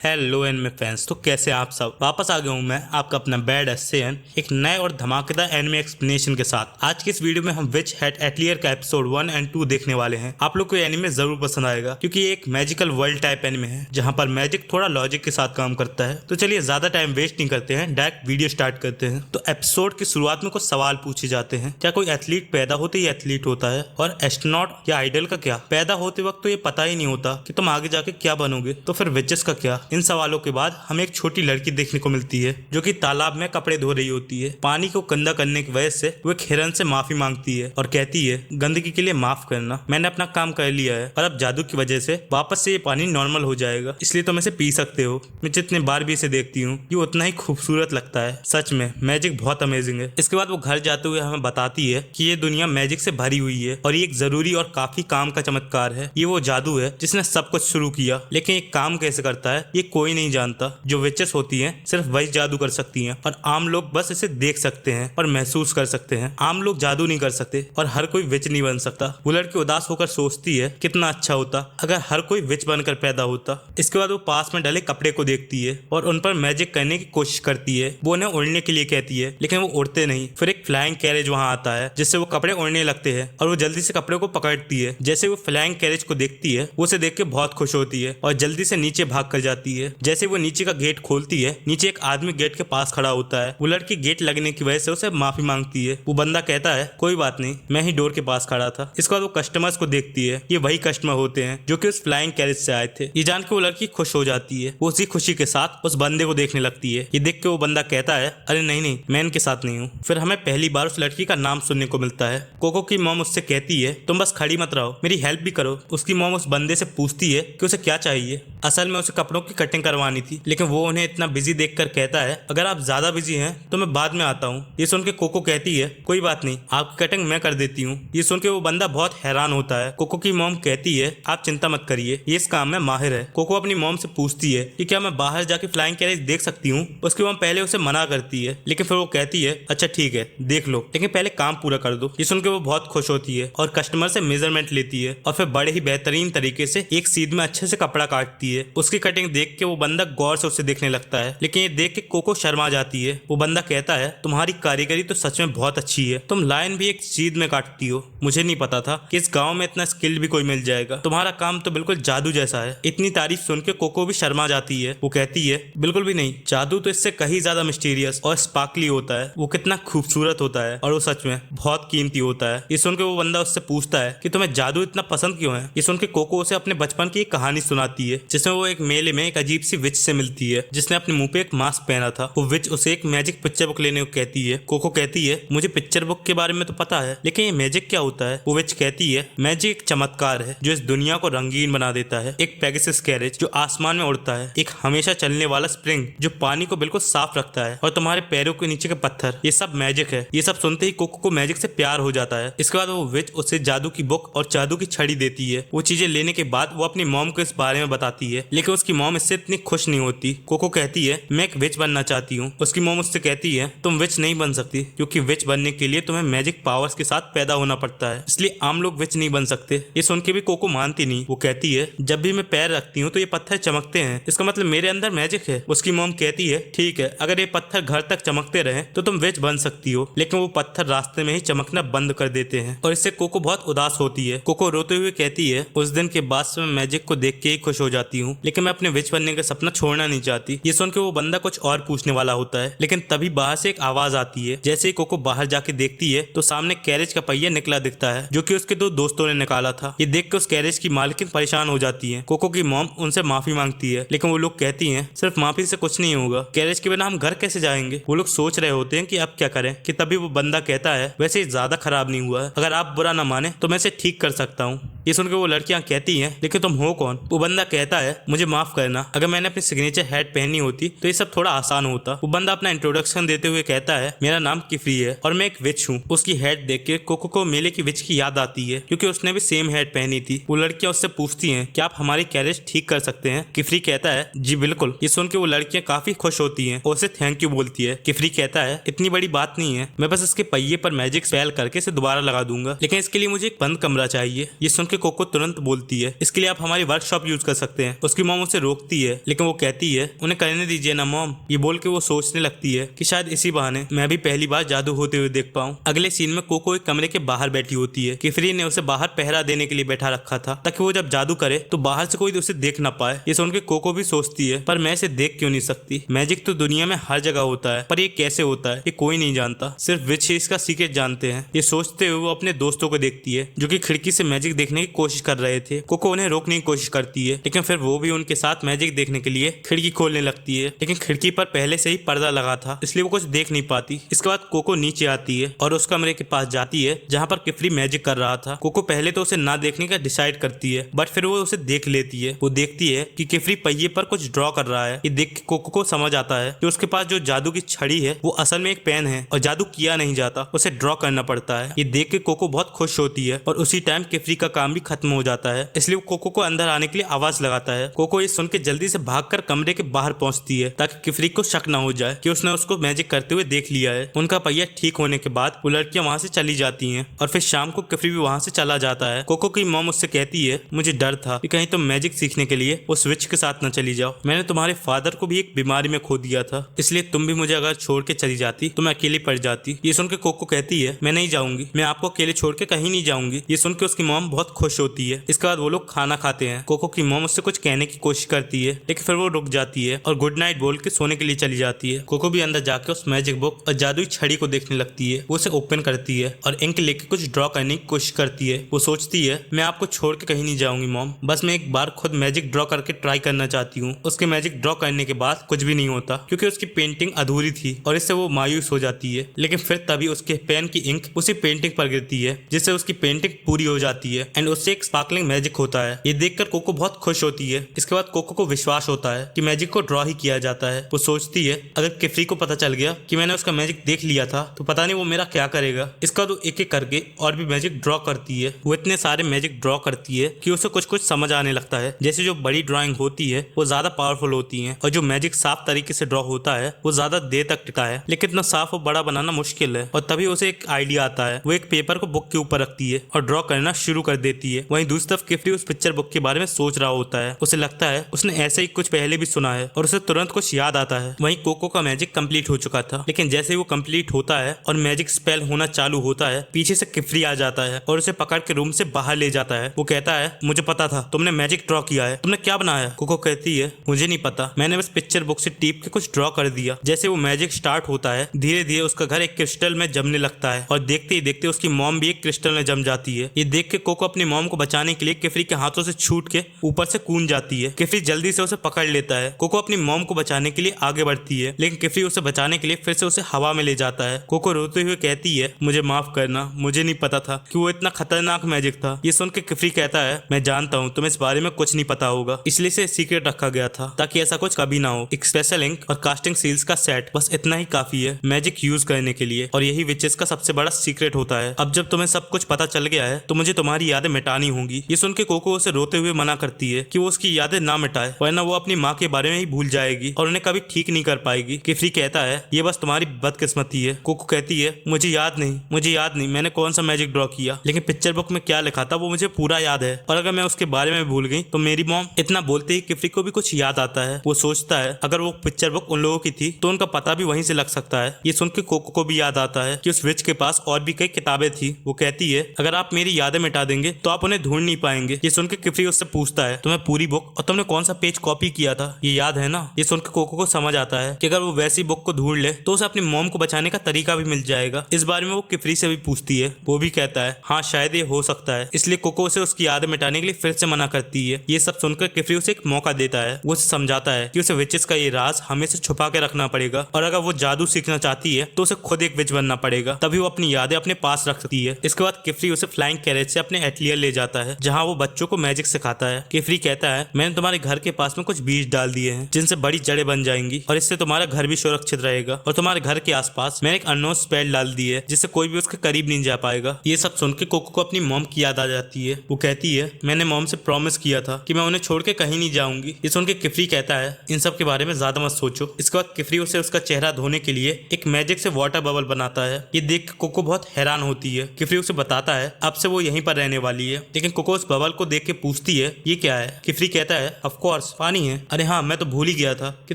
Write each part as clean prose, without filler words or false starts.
Hello anime fans. तो कैसे आप सब? वापस आ गया हूँ मैं आपका अपना बैड एसएन एक नए और धमाकेदार एनिमे एक्सप्लेनेशन के साथ। आज की इस वीडियो में हम विच हैड एटलियर का एपिसोड 1 और 2 देखने वाले हैं। आप लोग को ये एनिमे जरूर पसंद आएगा क्योंकि ये एक मैजिकल वर्ल्ड टाइप एनिमे है जहाँ पर मैजिक थोड़ा लॉजिक के साथ काम करता है। तो चलिए ज्यादा टाइम वेस्ट नहीं करते हैं, डायरेक्ट वीडियो स्टार्ट करते हैं। तो एपिसोड की शुरुआत में कुछ सवाल पूछे जाते हैं। क्या कोई एथलीट पैदा होते ही एथलीट होता है? और एस्ट्रोनॉट या आइडल का क्या? पैदा होते वक्त तो ये पता ही नहीं होता कि तुम आगे जाके क्या बनोगे, तो फिर विचेस का क्या? इन सवालों के बाद हमें एक छोटी लड़की देखने को मिलती है जो कि तालाब में कपड़े धो रही होती है। पानी को गंदा करने की वजह से वो एक हिरन से माफी मांगती है और कहती है गंदगी के लिए माफ करना, मैंने अपना काम कर लिया है और अब जादू की वजह से वापस से ये पानी नॉर्मल हो जाएगा, इसलिए तुम इसे पी सकते हो। मैं जितने बार भी इसे देखती हूँ ये उतना ही खूबसूरत लगता है। सच में मैजिक बहुत अमेजिंग है। इसके बाद वो घर जाते हुए हमें बताती है कि ये दुनिया मैजिक से भरी हुई है और ये एक जरूरी और काफी काम का चमत्कार है। ये वो जादू है जिसने सब कुछ शुरू किया, लेकिन ये काम कैसे करता है ये कोई नहीं जानता। जो विचेस होती हैं सिर्फ वही जादू कर सकती हैं और आम लोग बस इसे देख सकते हैं और महसूस कर सकते हैं। आम लोग जादू नहीं कर सकते और हर कोई विच नहीं बन सकता। वो लड़की उदास होकर सोचती है कितना अच्छा होता अगर हर कोई विच बनकर पैदा होता। इसके बाद वो पास में डले कपड़े को देखती है और उन पर मैजिक करने की कोशिश करती है। वो उन्हें उड़ने के लिए कहती है लेकिन वो उड़ते नहीं। फिर एक फ्लाइंग कैरेज वहां आता है जिससे वो कपड़े उड़ने लगते हैं और वो जल्दी से कपड़े को पकड़ती है। जैसे वो फ्लाइंग कैरेज को देखती है वो उसे देख के बहुत खुश होती है और जल्दी से नीचे भाग कर जाती है। जैसे वो नीचे का गेट खोलती है नीचे एक आदमी गेट के पास खड़ा होता है। वो लड़की गेट लगने की वजह से उसे माफी मांगती है। वो बंदा कहता है कोई बात नहीं, मैं ही डोर के पास खड़ा था। इसके बाद वो कस्टमर्स को देखती है। ये वही कस्टमर होते हैं जो कि उस फ्लाइंग कैरेज से आए थे। ये जान के वो लड़की खुश हो जाती है। वो उसी खुशी के साथ उस बंदे को देखने लगती है। ये देख के वो बंदा कहता है अरे नहीं नहीं, मैं इनके साथ नहीं हूँ। फिर हमें पहली बार उस लड़की का नाम सुनने को मिलता है। कोको की मॉम उससे कहती है तुम बस खड़ी मत रहो, मेरी हेल्प भी करो। उसकी मॉम उस बंदे से पूछती है कि उसे क्या चाहिए। असल में उसे कपड़ों की कटिंग करवानी थी, लेकिन वो उन्हें इतना बिजी देखकर कहता है अगर आप ज्यादा बिजी हैं तो मैं बाद में आता हूँ। ये सुन के कोको कहती है कोई बात नहीं, आपकी कटिंग मैं कर देती हूँ। ये सुन के वो बंदा बहुत हैरान होता है। कोको की मॉम कहती है आप चिंता मत करिए, ये इस काम में माहिर है। कोको अपनी मॉम से पूछती है कि क्या मैं बाहर जाके फ्लाइंग कैरेज देख सकती हूँ। उसकी मॉम पहले उसे मना करती है, लेकिन फिर वो कहती है अच्छा ठीक है देख लो, लेकिन पहले काम पूरा कर दो। ये सुन के वो बहुत खुश होती है और कस्टमर से मेजरमेंट लेती है और फिर बड़े ही बेहतरीन तरीके से एक सीध में अच्छे से कपड़ा काटती है। उसकी कटिंग देख के वो बंदा गौर से उसे देखने लगता है, लेकिन ये देख के कोको शर्मा जाती है। वो बंदा कहता है तुम्हारी कारीगरी तो सच में बहुत अच्छी है, तुम लाइन भी एक सीध में काटती हो। मुझे नहीं पता था कि इस गांव में इतना स्किल्ड भी कोई मिल जाएगा। तुम्हारा काम तो बिल्कुल जादू जैसा है। इतनी तारीफ सुन के कोको भी शर्मा जाती है। वो कहती है बिल्कुल भी नहीं, जादू तो इससे कहीं ज्यादा मिस्टीरियस और स्पार्कली होता है। वो कितना खूबसूरत होता है और वो सच में बहुत कीमती होता है। ये सुन के वो बंदा उससे पूछता है कि तुम्हें जादू इतना पसंद क्यों है। ये सुन के कोको उसे अपने बचपन की एक कहानी सुनाती है जिसमें वो एक मेले में एक अजीब सी विच से मिलती है जिसने अपने मुंह पे एक मास्क पहना था। वो विच उसे एक मैजिक पिक्चर बुक लेने को कहती है। कोको कहती है मुझे पिक्चर बुक के बारे में तो पता है, लेकिन ये मैजिक क्या होता है। वो विच कहती है मैजिक एक चमत्कार है जो इस दुनिया को रंगीन बना देता है। एक पेगासस कैरेज जो आसमान में उड़ता है, एक हमेशा चलने वाला स्प्रिंग जो पानी को बिल्कुल साफ रखता है और तुम्हारे पैरों के नीचे के पत्थर, ये सब मैजिक है। ये सब सुनते ही कोको को मैजिक से प्यार हो जाता है। इसके बाद वो विच उसे जादू की बुक और जादू की छड़ी देती है। वो चीजें लेने के बाद वो अपनी मॉम को इस बारे में बताती है, लेकिन उसकी मॉम इससे इतनी खुश नहीं होती। कोको कहती है मैं एक विच बनना चाहती हूँ। उसकी मॉम उससे कहती है तुम विच नहीं बन सकती, क्योंकि विच बनने के लिए तुम्हें मैजिक पावर्स के साथ पैदा होना पड़ता है, इसलिए आम लोग विच नहीं बन सकते। ये सुन के भी कोको मानती नहीं। वो कहती है जब भी मैं पैर रखती हूँ तो ये पत्थर चमकते हैं, इसका मतलब मेरे अंदर मैजिक है। उसकी मॉम कहती है ठीक है, अगर ये पत्थर घर तक चमकते रहे तो तुम विच बन सकती हो, लेकिन वो पत्थर रास्ते में ही चमकना बंद कर देते हैं और इससे कोको बहुत उदास होती है। कोको रोते हुए कहती है उस दिन के बाद से मैं मैजिक को देख के ही खुश हो जाती हूँ, लेकिन मैं अपने विच बनने का सपना छोड़ना नहीं चाहती। ये सुन के वो बंदा कुछ और पूछने वाला होता है, लेकिन तभी बाहर से एक आवाज आती है। जैसे ही कोको बाहर जाके देखती है तो सामने कैरेज का पहिया निकला दिखता है जो कि उसके दो दोस्तों ने निकाला था। ये देख के उस कैरेज की मालकिन परेशान हो जाती है। कोको की मॉम उनसे माफी मांगती है, लेकिन वो लोग कहती हैं सिर्फ माफी से कुछ नहीं होगा, कैरेज के बिना हम घर कैसे जाएंगे। वो लोग सोच रहे होते हैं कि अब क्या करें कि तभी वो बंदा कहता है वैसे ज्यादा खराब नहीं हुआ है, अगर आप बुरा ना माने तो मैं इसे ठीक कर सकता हूँ। ये सुनकर वो लड़कियां कहती हैं लेकिन तुम हो कौन। वो बंदा कहता है मुझे माफ करना, अगर मैंने अपनी सिग्नेचर हैट पहनी होती तो ये सब थोड़ा आसान होता। वो बंदा अपना इंट्रोडक्शन देते हुए कहता है मेरा नाम किफरी है और मैं एक विच हूँ। उसकी हैट देख के कोको को मेले की विच की याद आती है क्योंकि उसने भी सेम हैट पहनी थी। वो लड़कियां उससे पूछती हैं क्या आप हमारी कैरेज ठीक कर सकते हैं। किफरी कहता है जी बिल्कुल। ये सुन के वो लड़कियां काफी खुश होती हैं और उसे थैंक यू बोलती है। किफरी कहता है इतनी बड़ी बात नहीं है, मैं बस इसके पहिए पर मैजिक स्पेल करके इसे दोबारा लगा दूंगा, लेकिन इसके लिए मुझे एक बंद कमरा चाहिए। ये सुन के कोको तुरंत बोलती है इसके लिए आप हमारी वर्कशॉप यूज कर सकते हैं। उसकी मॉम उसे रोकती रोकती है, लेकिन वो कहती है उन्हें करने दीजिए ना मॉम। ये बोल के वो सोचने लगती है कि शायद इसी बहाने मैं भी पहली बार जादू होते हुए देख पाऊं। अगले सीन में कोको एक कमरे के बाहर बैठी होती है। किफरी ने उसे बाहर पहरा देने के लिए बैठा रखा था ताकि वो जब जादू करे तो बाहर से कोई उसे देख ना पाए। ये सुन के कोको भी सोचती है पर मैं इसे देख क्यों नहीं सकती। मैजिक तो दुनिया में हर जगह होता है पर ये कैसे होता है ये कोई नहीं जानता, सिर्फ विच इसका सीक्रेट जानते हैं। ये सोचते हुए वो अपने दोस्तों को देखती है जो कि खिड़की से मैजिक देखने की कोशिश कर रहे थे। कोको उन्हें रोकने की कोशिश करती है लेकिन फिर वो भी उनके साथ मैजिक देखने के लिए खिड़की खोलने लगती है, लेकिन खिड़की पर पहले से ही पर्दा लगा था इसलिए वो कुछ देख नहीं पाती। इसके बाद कोको नीचे आती है और उस कमरे के पास जाती है जहाँ पर किफरी मैजिक कर रहा था। कोको पहले तो उसे ना देखने का डिसाइड करती है बट फिर वो उसे देख लेती है। वो देखती है कि किफरी पहिए पर कुछ ड्रॉ कर रहा है। ये देख के कोको को समझ आता है कि उसके पास जो जादू की छड़ी है वो असल में एक पेन है और जादू किया नहीं जाता, उसे ड्रॉ करना पड़ता है। ये देख के कोको बहुत खुश होती है और उसी टाइम किफरी का काम भी खत्म हो जाता है, इसलिए वो कोको को अंदर आने के लिए आवाज लगाता है। कोको ये सुन के जल्दी से भागकर कमरे के बाहर पहुंचती है ताकि किफरी को शक न हो जाए कि उसने उसको मैजिक करते हुए देख लिया है। उनका पहिया ठीक होने के बाद वो लड़कियां वहां से चली जाती हैं और फिर शाम को किफरी भी वहां से चला जाता है। कोको की मॉम उससे कहती है मुझे डर था कि कहीं तुम मैजिक सीखने के लिए उस विच के साथ न चली जाओ। मैंने तुम्हारे फादर को भी एक बीमारी में खो दिया था, इसलिए तुम भी मुझे अगर छोड़ के चली जाती तो मैं अकेली पड़ जाती। ये सुन के कोको कहती है मैं नहीं जाऊंगी, मैं आपको अकेले छोड़ के कहीं नहीं जाऊंगी। ये सुन के उसकी मॉम बहुत खुश होती है। इसके बाद वो लोग खाना खाते हैं। कोको की मॉम उससे कुछ कहने की कोशिश करती है लेकिन फिर वो रुक जाती है और गुड नाइट बोल के सोने के लिए चली जाती है। कोको भी अंदर जाके उस मैजिक बुक और जादुई छड़ी को देखने लगती है। वो उसे ओपन करती है और इंक लेके कुछ ड्रॉ करने की कोशिश करती है। वो सोचती है मैं आपको छोड़ के कहीं नहीं जाऊंगी मॉम, बस मैं एक बार खुद मैजिक ड्रॉ करके ट्राई करना चाहती हूँ। उसके मैजिक ड्रॉ करने के बाद कुछ भी नहीं होता क्योंकि उसकी पेंटिंग अधूरी थी और इससे वो मायूस हो जाती है। लेकिन फिर तभी उसके पेन की इंक उसी पेंटिंग पर गिरती है जिससे उसकी पेंटिंग पूरी हो जाती है एंड उससे एक स्पार्कलिंग मैजिक होता है। ये देखकर कोको बहुत खुश होती है। इसके बाद कोको को विश्वास होता है कि मैजिक को ड्रॉ ही किया जाता है। वो सोचती है अगर किफरी को पता चल गया कि मैंने उसका मैजिक देख लिया था तो पता नहीं वो मेरा क्या करेगा। इसका तो एक एक करके और भी मैजिक ड्रॉ करती है। वो इतने सारे मैजिक ड्रॉ करती है कि उसे कुछ कुछ समझ आने लगता है। जैसे जो बड़ी ड्राइंग होती है वो ज्यादा पावरफुल होती है और जो मैजिक साफ तरीके से ड्रॉ होता है वो ज्यादा देर तक टिका है, लेकिन इतना साफ और बड़ा बनाना मुश्किल है। और तभी उसे एक आइडिया आता है। वो एक पेपर को बुक के ऊपर रखती है और ड्रॉ करना शुरू कर देती है। वहीं दूसरी तरफ किफरी उस पिक्चर बुक के बारे में सोच रहा होता है। उसे लगता है उसने ऐसे ही कुछ पहले भी सुना है और उसे तुरंत कुछ याद आता है। वहीं कोको का मैजिक कंप्लीट हो चुका था, लेकिन जैसे ही वो कंप्लीट होता है और मैजिक स्पेल होना चालू होता है पीछे से किफरी आ जाता है और उसे पकड़ के रूम से बाहर ले जाता है। वो कहता है मुझे पता था तुमने मैजिक ड्रॉ किया है, तुमने क्या बनाया? कोको कहती है मुझे नहीं पता, मैंने बस पिक्चर बुक से टीप के कुछ ड्रॉ कर दिया। जैसे वो मैजिक स्टार्ट होता है धीरे धीरे उसका घर एक क्रिस्टल में जमने लगता है और देखते ही देखते उसकी मॉम भी एक क्रिस्टल में जम जाती है। ये देख के कोको अपनी मॉम को बचाने के लिए किफरी के हाथों से छूट के ऊपर से कूद जाती है। किफरी जल्दी से उसे पकड़ लेता है। कोको अपनी मॉम को बचाने के लिए आगे बढ़ती है लेकिन किफरी उसे बचाने के लिए फिर से उसे हवा में ले जाता है। कोको रोते हुए कहती है मुझे माफ करना, मुझे नहीं पता था कि वो इतना खतरनाक मैजिक था। ये सुन के किफरी कहता है मैं जानता हूँ तुम्हें इस बारे में कुछ नहीं पता होगा, इसलिए इसे सीक्रेट रखा गया था ताकि ऐसा कुछ कभी ना हो। एक स्पेशल इंक और कास्टिंग सील्स का सेट, बस इतना ही काफी है मैजिक यूज करने के लिए और यही विचेस का सबसे बड़ा सीक्रेट होता है। अब जब तुम्हें सब कुछ पता चल गया है तो मुझे तुम्हारी यादें मिटानी होंगी। ये सुन के कोको उसे रोते हुए मना करती है कि वो उसकी यादें ना मिटाए वरना वो अपनी माँ के बारे में ही भूल जाएगी और उन्हें कभी ठीक नहीं कर पाएगी। किफरी कहता है ये बस तुम्हारी बदकिस्मती है। कोको कहती है मुझे याद नहीं मैंने कौन सा मैजिक ड्रॉ किया, लेकिन पिक्चर बुक में क्या लिखा था वो मुझे पूरा याद है और अगर मैं उसके बारे में भूल गई तो मेरी मॉम। इतना बोलते ही किफरी को भी कुछ याद आता है। वो सोचता है अगर वो पिक्चर बुक उन लोगों की थी तो उनका पता भी वहीं से लग सकता है। ये सुन के कोको को भी याद आता है कि उस विच के पास और भी कई किताबें थी। वो कहती है अगर आप मेरी यादें मिटा देंगे तो आप उन्हें ढूंढ नहीं पाएंगे। ये सुन के किफरी उससे पूछता है तुम्हें पूरी बुक और तुमने कौन सा पेज कॉपी किया था ये याद है ना? ये सुन के कोको को समझ आता है कि अगर वो वैसी बुक को ढूंढ ले तो उसे अपनी मॉम को बचाने का तरीका भी मिल जाएगा। इस बारे में वो किफरी से भी पूछती है। वो भी कहता है हाँ शायद ये हो सकता है, इसलिए कोको उसे उसकी यादें मिटाने के लिए फिर से मना करती है। ये सब सुनकर किफरी उसे एक मौका देता है। वो उसे समझाता है कि उसे विचेस का ये राज हमेशा छुपा के रखना पड़ेगा और अगर वो जादू सीखना चाहती है तो उसे खुद एक विच बनना पड़ेगा, तभी वो अपनी यादें अपने पास रख सकती है। इसके बाद किफरी उसे फ्लाइंग कैरेज से अपने एटलियर ले जाता है जहाँ वो बच्चों को मैजिक सिखाता है। किफरी कहता है मैंने तुम्हारे घर के पास में कुछ बीज डाल दिए हैं जिनसे बड़ी जड़ें बन जाएंगी और इससे तुम्हारा घर भी सुरक्षित रहेगा और तुम्हारे घर के आसपास मैंने एक अननोन स्पेल डाल दी है जिससे कोई भी उसके करीब नहीं जा पाएगा। ये सब सुन के कोको को अपनी मॉम की याद आ जाती है। वो कहती है मैंने मॉम से प्रॉमिस किया था कि मैं उन्हें छोड़ के कहीं नहीं जाऊंगी। ये सुन के किफरी कहता है इन सब के बारे में ज्यादा मत सोचो। इसके बाद किफरी उसे उसका चेहरा धोने के लिए एक मैजिक से वाटर बबल बनाता है। ये देख के कोको बहुत हैरान होती है। किफरी उसे बताता है अब से वो यहीं पर रहने वाली है, लेकिन कोको उस बबल को देख के पूछती है ये क्या है? किफरी कहता है ऑफ कोर्स कोर्स पानी है। अरे हाँ, मैं तो भूल ही गया था कि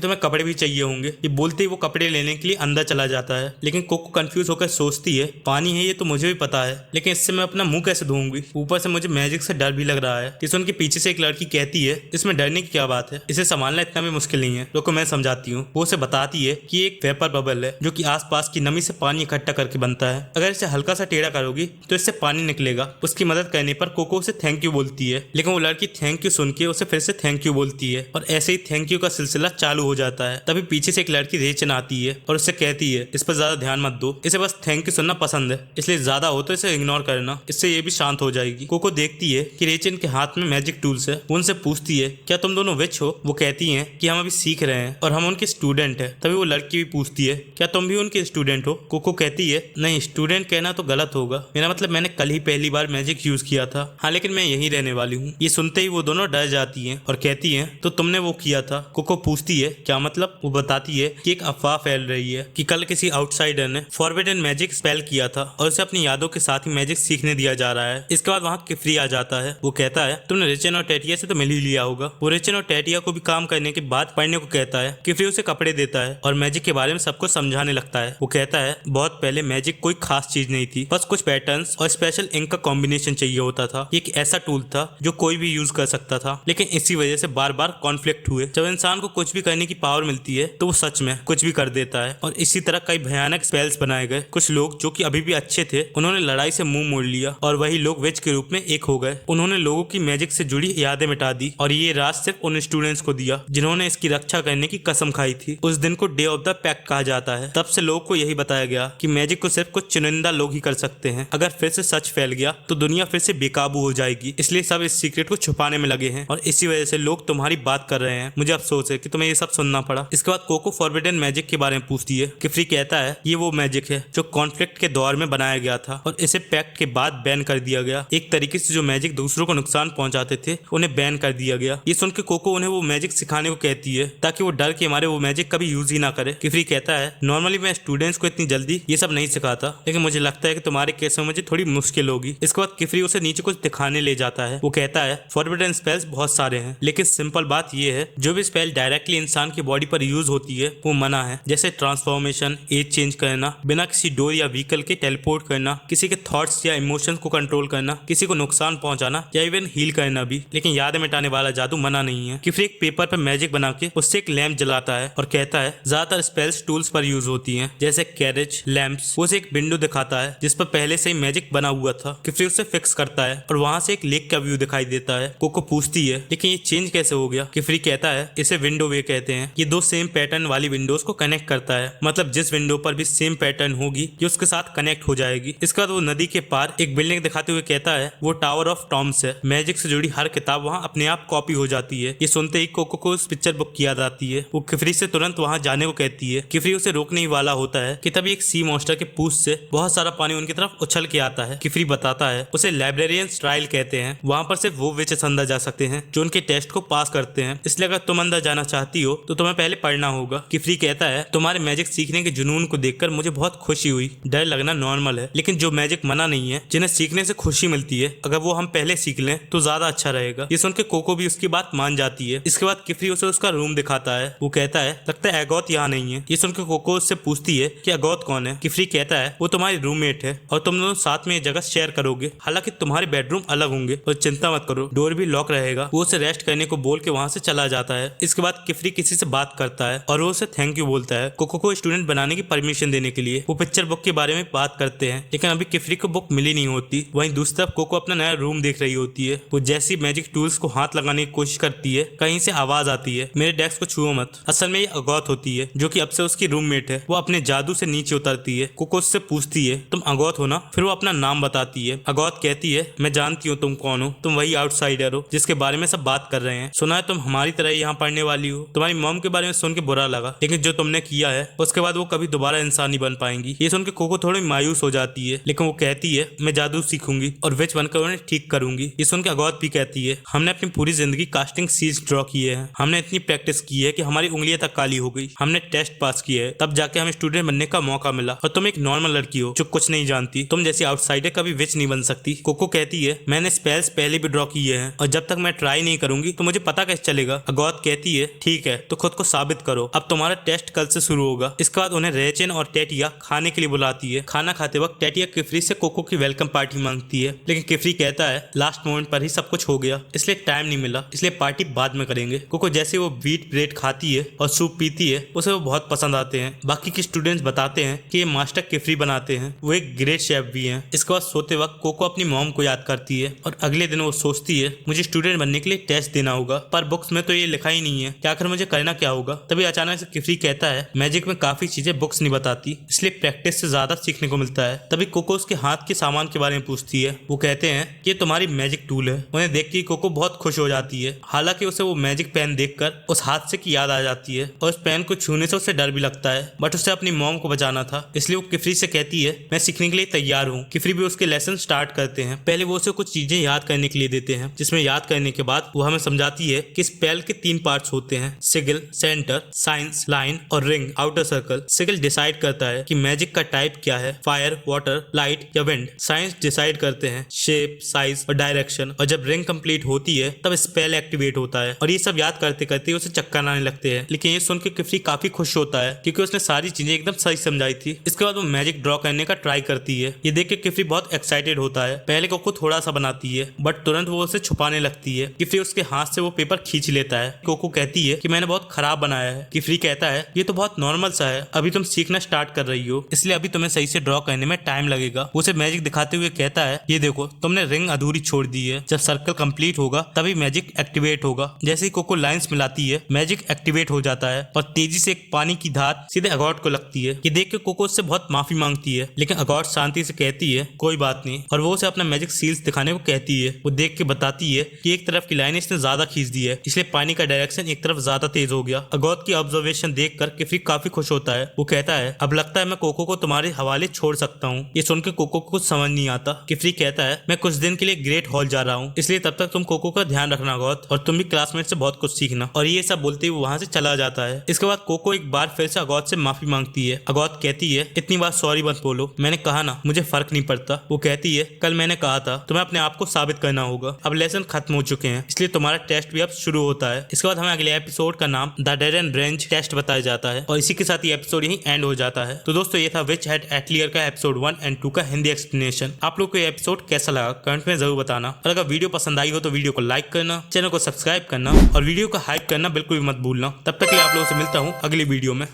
तुम्हें कपड़े भी चाहिए होंगे। ये बोलते ही वो कपड़े लेने के लिए अंदर चला जाता है, लेकिन कोको कंफ्यूज होकर सोचती है पानी है ये तो मुझे भी पता है, लेकिन इससे मैं अपना मुंह कैसे धोऊंगी, ऊपर से मुझे मैजिक से डर भी लग रहा है। इस उनके पीछे से एक लड़की कहती है इसमें डरने की क्या बात है, इसे संभालना इतना भी मुश्किल नहीं है, रुको मैं समझाती हूँ। वो उसे बताती है कि एक वेपर बबल है जो कि आसपास की नमी से पानी इकट्ठा करके बनता है। अगर इसे हल्का सा टेढ़ा करोगी तो इससे पानी निकलेगा। उसकी मदद करने पर कोको उसे थैंक यू बोलती है, लेकिन वो लड़की थैंक यू सुन के उसे फिर से थैंक यू बोलती है और ऐसे ही थैंक यू का सिलसिला चालू हो जाता है। तभी पीछे से एक लड़की रेचन आती है और उससे कहती है इस पर ज्यादा ध्यान मत दो, इसे बस थैंक यू सुनना पसंद है, इसलिए ज्यादा हो तो इसे इग्नोर करना, इससे ये भी शांत हो जाएगी। कोको देखती है कि रेचन के हाथ में मैजिक टूल्स है। वो उनसे पूछती है क्या तुम दोनों विच हो। वो कहती हैं कि हम अभी सीख रहे हैं और हम उनके स्टूडेंट हैं। तभी वो लड़की भी पूछती है क्या तुम भी उनके स्टूडेंट हो। कोको कहती है नहीं, स्टूडेंट कहना तो गलत होगा, मेरा मतलब मैंने कल ही पहली बार मैजिक यूज किया था, हाँ लेकिन मैं यहीं रहने वाली हूँ। ये सुनते ही वो दोनों डर जाती हैं और कहती हैं तो तुमने वो किया था। कोको पूछती है क्या मतलब। वो बताती है कि एक अफवाह फैल रही है कि कल किसी आउटसाइडर ने फॉरबिडन मैजिक स्पेल किया था और उसे अपनी यादों के साथ ही मैजिक सीखने दिया जा रहा है। इसके बाद वहाँ किफरी आ जाता है। वो कहता है तुमने रेचन और टेटिया से तो मिल ही लिया होगा। वो रेचन और टेटिया को भी काम करने के बाद पढ़ने को कहता है। किफरी उसे कपड़े देता है और मैजिक के बारे में सबको समझाने लगता है। वो कहता है बहुत पहले मैजिक कोई खास चीज नहीं थी, बस कुछ पैटर्न्स और स्पेशल इंक का कॉम्बिनेशन चाहिए होता था। एक ऐसा टूल था जो कोई भी यूज कर सकता था, लेकिन इसी वजह से बार बार कॉन्फ्लिक्ट हुए। जब इंसान को कुछ भी करने की पावर मिलती है तो वो सच में कुछ भी कर देता है और इसी तरह कई भयानक स्पेल्स बनाए गए। कुछ लोग जो कि अभी भी अच्छे थे उन्होंने लड़ाई से मुंह मोड़ लिया और वही लोग विच के रूप में एक हो गए। उन्होंने लोगों की मैजिक से जुड़ी यादें मिटा दी और ये राज सिर्फ उन स्टूडेंट्स को दिया जिन्होंने इसकी रक्षा करने की कसम खाई थी। उस दिन को डे ऑफ द पैक्ट कहा जाता है। तब से लोगों को यही बताया गया कि मैजिक को सिर्फ कुछ चुनिंदा लोग ही कर सकते हैं। अगर फिर से सच फैल गया तो दुनिया फिर से बेकाबू हो जाएगी, इसलिए सब इस सीक्रेट को छुपाने में लगे हैं और इसी वजह से लोग तुम्हारी बात कर रहे हैं। मुझे अफसोस है कि तुम्हें ये सब सुनना पड़ा। इसके बाद कोको फॉरबिडन मैजिक के बारे में पूछती है। किफरी कहता है ये वो मैजिक है जो कॉन्फ्लिक्ट के दौर में बनाया गया था और इसे पैक्ट के बाद बैन कर दिया गया। एक तरीके से जो मैजिक दूसरों को नुकसान पहुंचाते थे उन्हें बैन कर दिया गया। ये सुन के कोको उन्हें वो मैजिक सिखाने को कहती है ताकि वो डर के मारे वो मैजिक कभी यूज ही ना करे। किफरी कहता है नॉर्मली मैं स्टूडेंट्स को इतनी जल्दी ये सब नहीं सिखाता, लेकिन मुझे लगता है कि तुम्हारे केस में मुझे थोड़ी मुश्किल होगी। इसके बाद किफरी उसे नीचे कुछ दिखाने ले जाता है। वो कहता है फॉरबिडन स्पेल्स बहुत सारे हैं, लेकिन सिंपल बात ये है जो भी स्पेल डायरेक्टली इंसान की बॉडी पर यूज होती है वो मना है, जैसे ट्रांसफॉर्मेशन, एज चेंज करना, बिना किसी डोर या व्हीकल के टेलीपोर्ट करना, किसी के थॉट्स या इमोशंस को कंट्रोल करना, किसी को नुकसान पहुंचाना या इवन हील करना भी, लेकिन याद मिटाने वाला जादू मना नहीं है। किफरी एक पेपर पर मैजिक बना के उससे एक लैंप जलाता है और कहता है ज्यादातर स्पेल्स टूल्स पर यूज होती हैं, जैसे कैरेज, लैंप्स। वो उसे एक विंडो दिखाता है जिस पर पहले से ही मैजिक बना हुआ था। किफरी उसे फिक्स करता है और वहां से एक लेक का व्यू दिखाई देता है। कोको पूछती है लेकिन ये चेंज कैसे हो गया। किफरी कहता है इसे विंडो वे कहते हैं। ये दो सेम पैटर्न वाली विंडोज को कनेक्ट करता है, मतलब जिस विंडो पर भी सेम पैटर्न होगी ये उसके साथ कनेक्ट हो जाएगी। इसके बाद वो नदी के पार एक बिल्डिंग दिखाते हुए कहता है वो टावर ऑफ टॉम्स है। मैजिक से जुड़ी हर किताब वहाँ अपने आप कॉपी हो जाती है। ये सुनते ही कोको को उस पिक्चर बुक की याद आती है। वो किफरी से तुरंत वहाँ जाने को कहती है। किफरी उसे रोकने ही वाला होता है कि तभी एक सी मॉन्स्टर के पूंछ से बहुत सारा पानी उनकी तरफ उछल के आता है। किफरी बताता है उसे लाइब्रेरियन ट्रायल कहते हैं। वहाँ पर सिर्फ वो विचेस अंदर जा सकते हैं जो उनके टेस्ट को पास करते हैं, इसलिए अगर तुम अंदर जाना चाहती हो तो तुम्हें पहले पढ़ना होगा। किफरी कहता है तुम्हारे मैजिक सीखने के जुनून को देखकर मुझे बहुत खुशी हुई। डर लगना नॉर्मल है, लेकिन जो मैजिक मना नहीं है, जिन्हें सीखने से खुशी मिलती है, अगर वो हम पहले सीख लें तो ज्यादा अच्छा रहेगा। ये सुन के कोको भी उसकी बात मान जाती है। इसके बाद किफरी उसे उसका रूम दिखाता है। वो कहता है लगता है एगोथ यहाँ नहीं है। ये सुन के कोको उससे पूछती है कि एगोथ कौन है। किफरी कहता है वो तुम्हारी रूममेट है और तुम दोनों साथ में ये जगह शेयर करोगे, हालांकि तुम्हारे बेडरूम अलग होंगे और चिंता मत करो डोर भी लॉक रहेगा। वो उसे रेस्ट करने को बोल के वहाँ से चला जाता है। इसके बाद किफरी किसी से बात करता है और वो उसे थैंक यू बोलता है कोको को स्टूडेंट बनाने की परमिशन देने के लिए। वो पिक्चर बुक के बारे में बात करते हैं, लेकिन अभी किफरी को बुक मिली नहीं होती। वहीं दूसरी तरफ कोको अपना नया रूम देख रही होती है। वो जैसी मैजिक टूल्स को हाथ लगाने की कोशिश करती है, कहीं से आवाज आती है मेरे डेस्क को छुओ मत। असल में ये अगौत होती है जो कि अब से उसकी रूममेट है। वो अपने जादू से नीचे उतरती है। कोको उससे पूछती है तुम अगौत हो ना। फिर वो अपना नाम बताती है। अगौत कहती है मैं जानती हूँ तुम कौन हो, तुम वही आउटसाइडर हो जिसके बारे में सब बात कर रहे हैं। सुना है तुम हमारी तरह यहाँ पढ़ने वाली हो। तुम्हारी मॉम के बारे में सुन के बुरा लगा, लेकिन जो तुमने किया है उसके बाद वो कभी दोबारा इंसान नहीं बन पाएंगी। ये सुन के कोको थोड़ी मायूस हो जाती है, लेकिन वो कहती है मैं जादू सीखूंगी और विच बनकर उन्हें ठीक करूंगी। ये सुन के अगौत भी कहती है हमने अपनी पूरी जिंदगी कास्टिंग सीज ड्रॉ किए हैं। हमने इतनी प्रैक्टिस की है कि हमारी उंगलियां तक काली हो गई। हमने टेस्ट पास किए है, तब जाके हमें स्टूडेंट बनने का मौका मिला। और तुम एक नॉर्मल लड़की हो जो कुछ नहीं जानती। तुम जैसी आउटसाइडर कभी विच नहीं बन सकती। कोको कहती है मैंने स्पेल्स पहले भी ड्रॉ किए हैं और जब तक मैं ट्राई नहीं करूंगी तो मुझे पता पता कैसे चलेगा? अगौत कहती है ठीक है तो खुद को साबित करो, अब तुम्हारा टेस्ट कल से शुरू होगा। इसके बाद उन्हें रेचन और टेटिया खाने के लिए बुलाती है। खाना खाते वक्त टेटिया किफरी से कोको की वेलकम पार्टी मांगती है, लेकिन किफरी कहता है लास्ट मोमेंट पर ही सब कुछ हो गया, इसलिए टाइम नहीं मिला, इसलिए पार्टी बाद में करेंगे। कोको जैसे वो व्हीट ब्रेड खाती है और सूप पीती है उसे वो बहुत पसंद आते हैं। बाकी के स्टूडेंट्स बताते हैं कि ये मास्टर किफरी बनाते हैं, वो एक ग्रेट शेफ भी हैं। इसके बाद सोते वक्त कोको अपनी मॉम को याद करती है और अगले दिन वो सोचती है मुझे स्टूडेंट बनने के लिए टेस्ट देना होगा, पर बुक्स में तो ये लिखा ही नहीं है कि आखिर मुझे करना क्या होगा। तभी अचानक से किफरी कहता है मैजिक में काफी चीजें बुक्स नहीं बताती, इसलिए प्रैक्टिस से ज्यादा सीखने को मिलता है। तभी कोको उसके हाथ के सामान के बारे में पूछती है। वो कहते हैं कि ये तुम्हारी मैजिक टूल है। उन्हें देख के कोको बहुत खुश हो जाती है। हालांकि उसे वो मैजिक पेन देखकर उस हादसे की याद आ जाती है और उस पेन को छूने से उसे डर भी लगता है, बट उसे अपनी मॉम को बचाना था, इसलिए वो किफरी से कहती है मैं सीखने के लिए तैयार हूँ। किफरी भी उसके लेसन स्टार्ट करते हैं। पहले वो उसे कुछ चीजें याद करने के लिए देते हैं, जिसमें याद करने के बाद वो हमें समझाती है कि स्पेल के 3 पार्ट्स होते हैं, सिगिल, सेंटर, साइंस, लाइन और रिंग, आउटर सर्कल। सिगिल डिसाइड करता है कि मैजिक का टाइप क्या है, फायर, वाटर, लाइट या विंड। साइंस डिसाइड करते हैं शेप, साइज और डायरेक्शन। और जब रिंग कंप्लीट होती है तब स्पेल एक्टिवेट होता है। और ये सब याद करते करते उसे चक्कर आने लगते हैं, लेकिन ये सुन के किफरी काफी खुश होता है क्योंकि उसने सारी चीजें एकदम सही समझाई थी। इसके बाद वो मैजिक ड्रॉ करने का ट्राई करती है। ये देख के किफरी बहुत एक्साइटेड होता है। पहले कोको थोड़ा सा बनाती है बट तुरंत वो उसे छुपाने लगती है। किफरी उसके हाथ से वो पेपर खींच लेता है। कोको कहती है कि मैंने बहुत खराब बनाया है। किफरी कहता है ये तो बहुत नॉर्मल सा है, अभी तुम सीखना स्टार्ट कर रही हो, इसलिए अभी तुम्हें सही से ड्रॉ करने में टाइम लगेगा। उसे मैजिक दिखाते हुए कहता है ये देखो तुमने रिंग अधूरी छोड़ दी है, जब सर्कल कंप्लीट होगा तभी मैजिक एक्टिवेट होगा। जैसे ही कोको लाइंस मिलाती है मैजिक एक्टिवेट हो जाता है और तेजी से एक पानी की धार सीधे अगॉट को लगती है। ये देख के कोको उससे बहुत माफी मांगती है, लेकिन अगॉट शांति से कहती है कोई बात नहीं, और वो उसे अपना मैजिक सील्स दिखाने को कहती है। वो देख के बताती है कि एक तरफ की लाइन इसने ज्यादा खींच दी है, इसलिए पानी का डायरेक्शन एक तरफ ज्यादा तेज हो गया। अगॉट की ऑब्जर्वेशन देखकर किफरी काफी खुश होता है। वो कहता है अब लगता है मैं कोको को तुम्हारे हवाले छोड़ सकता हूँ। ये सुनकर कोको को कुछ समझ नहीं आता। किफरी कहता है मैं कुछ दिन के लिए ग्रेट हॉल जा रहा हूँ, इसलिए तब तक तुम कोको का ध्यान रखना अगॉत, और तुम भी क्लासमेट से बहुत कुछ सीखना। और ये सब बोलते हुए वहां से चला जाता है। इसके बाद कोको एक बार फिर से अगॉत से माफी मांगती है। अगॉत कहती है इतनी बार सॉरी मत बोलो, मैंने कहा ना मुझे फर्क नहीं पड़ता। वो कहती है कल मैंने कहा था तुम्हें अपने आप को साबित करना होगा, अब लेसन खत्म हो चुके हैं, इसलिए तुम्हारा टेस्ट भी अब शुरू होता है। इसके बाद हमें अगले एपिसोड का नाम the dead end branch test बताया जाता है और इसी के साथ ये एपिसोड यहीं एंड हो जाता है। तो दोस्तों ये था विच हैड एटलियर का एपिसोड 1 एंड 2 का हिंदी एक्सप्लेनेशन। आप लोग को ये एपिसोड कैसा लगा कमेंट में जरूर बताना, और अगर वीडियो पसंद आई हो तो वीडियो को लाइक करना, चैनल को सब्सक्राइब करना और वीडियो को हाइप करना बिल्कुल भी मत भूलना। तब तक के लिए आप लोगों से मिलता हूँ अगली वीडियो में।